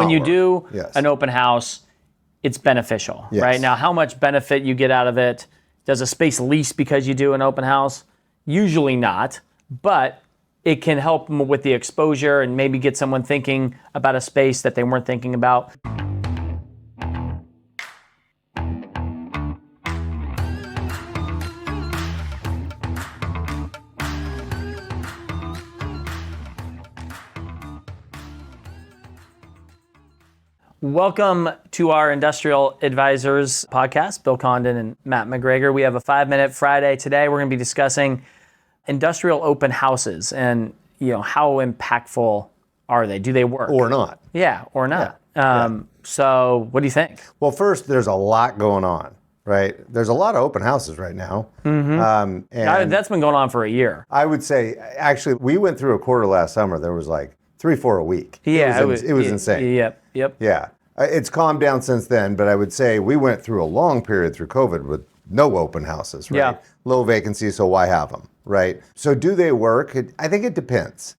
when you work. do Yes. an open house, it's beneficial, Yes. right? Now, how much benefit you get out of it? Does a space lease because you do an open house? Usually not, but it can help them with the exposure and maybe get someone thinking about a space that they weren't thinking about. Welcome to our Industrial Advisors podcast, Bill Condon and Matt McGregor. We have a 5-minute Friday today. We're going to be discussing industrial open houses and how impactful are they? Do they work? Or not. Yeah, or not. Yeah. So what do you think? Well, first, there's a lot going on, right? There's a lot of open houses right now. And That's been going on for a year. I would say, actually, we went through a quarter last summer. There was like 3-4 a week. Yeah, it was insane. Yep. Yeah. It's calmed down since then, but I would say we went through a long period through COVID with no open houses, right? Yeah. Low vacancy, so why have them, right? So do they work? I think it depends.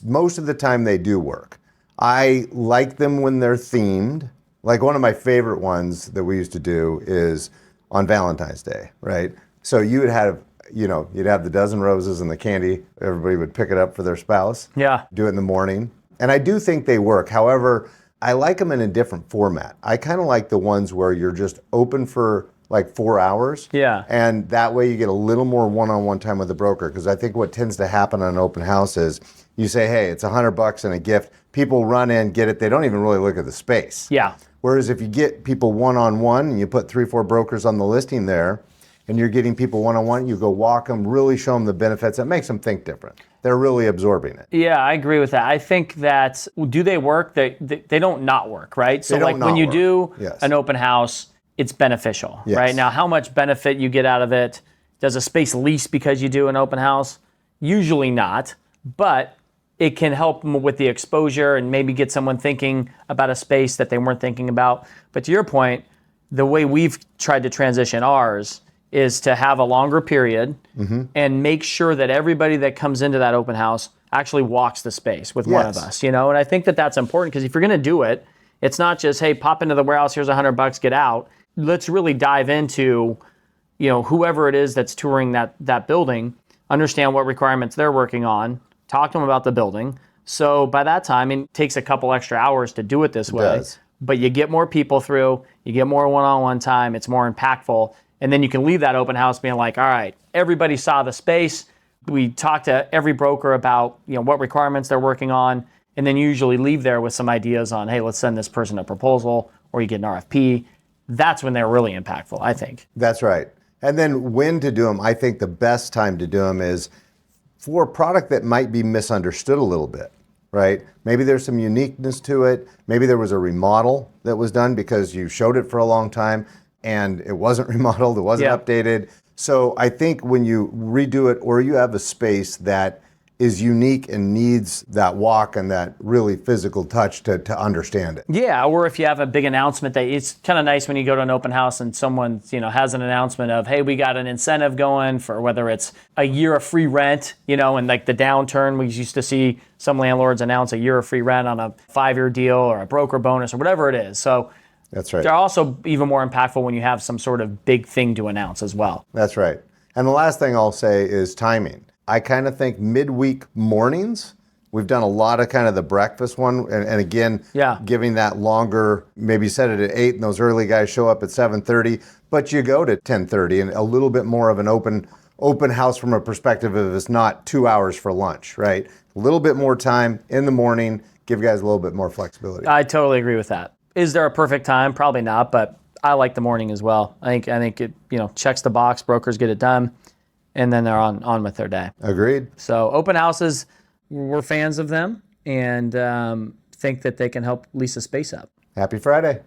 Most of the time they do work. I like them when they're themed. Like one of my favorite ones that we used to do is on Valentine's Day, right? So you'd have the dozen roses and the candy. Everybody would pick it up for their spouse. Yeah. Do it in the morning. And I do think they work. However, I like them in a different format. I kind of like the ones where you're just open for like 4 hours. Yeah. And that way you get a little more one-on-one time with the broker. Because I think what tends to happen on an open house is you say, hey, it's $100 and a gift. People run in, get it. They don't even really look at the space. Yeah. Whereas if you get people one-on-one and you put 3-4 brokers on the listing there and you're getting people one-on-one, you go walk them, really show them the benefits. That makes them think different. They're really absorbing it. Yeah, I agree with that. I think that, do they work? They don't not work, right? So like when you do an open house, it's beneficial, right? Now, how much benefit you get out of it? Does a space lease because you do an open house? Usually not, but it can help them with the exposure and maybe get someone thinking about a space that they weren't thinking about. But to your point, the way we've tried to transition ours is to have a longer period and make sure that everybody that comes into that open house actually walks the space with one of us, And I think that that's important because if you're going to do it, it's not just, hey, pop into the warehouse, here's $100, get out. Let's really dive into, whoever it is that's touring that building, understand what requirements they're working on, talk to them about the building. So by that time, it takes a couple extra hours to do it this way, but you get more people through, you get more one-on-one time, it's more impactful. And then you can leave that open house being like, all right, everybody saw the space. We talked to every broker about, what requirements they're working on, and then usually leave there with some ideas on, hey, let's send this person a proposal, or you get an RFP. That's when they're really impactful, I think. That's right. And then when to do them, I think the best time to do them is for a product that might be misunderstood a little bit, right? Maybe there's some uniqueness to it. Maybe there was a remodel that was done because you showed it for a long time and it wasn't remodeled, it wasn't updated. So I think when you redo it or you have a space that is unique and needs that walk and that really physical touch to understand it. Yeah, or if you have a big announcement that it's kind of nice when you go to an open house and someone, has an announcement of, hey, we got an incentive going for whether it's a year of free rent, and like the downturn, we used to see some landlords announce a year of free rent on a 5-year deal or a broker bonus or whatever it is. So that's right. They're also even more impactful when you have some sort of big thing to announce as well. That's right. And the last thing I'll say is timing. I kind of think midweek mornings, we've done a lot of kind of the breakfast one. And again, giving that longer, maybe set it at 8 and those early guys show up at 7:30, but you go to 10:30 and a little bit more of an open house from a perspective of it's not 2 hours for lunch, right? A little bit more time in the morning, give guys a little bit more flexibility. I totally agree with that. Is there a perfect time? Probably not, but I like the morning as well. I think it checks the box, brokers get it done, and then they're on with their day. Agreed. So open houses, we're fans of them and think that they can help lease a space up. Happy Friday.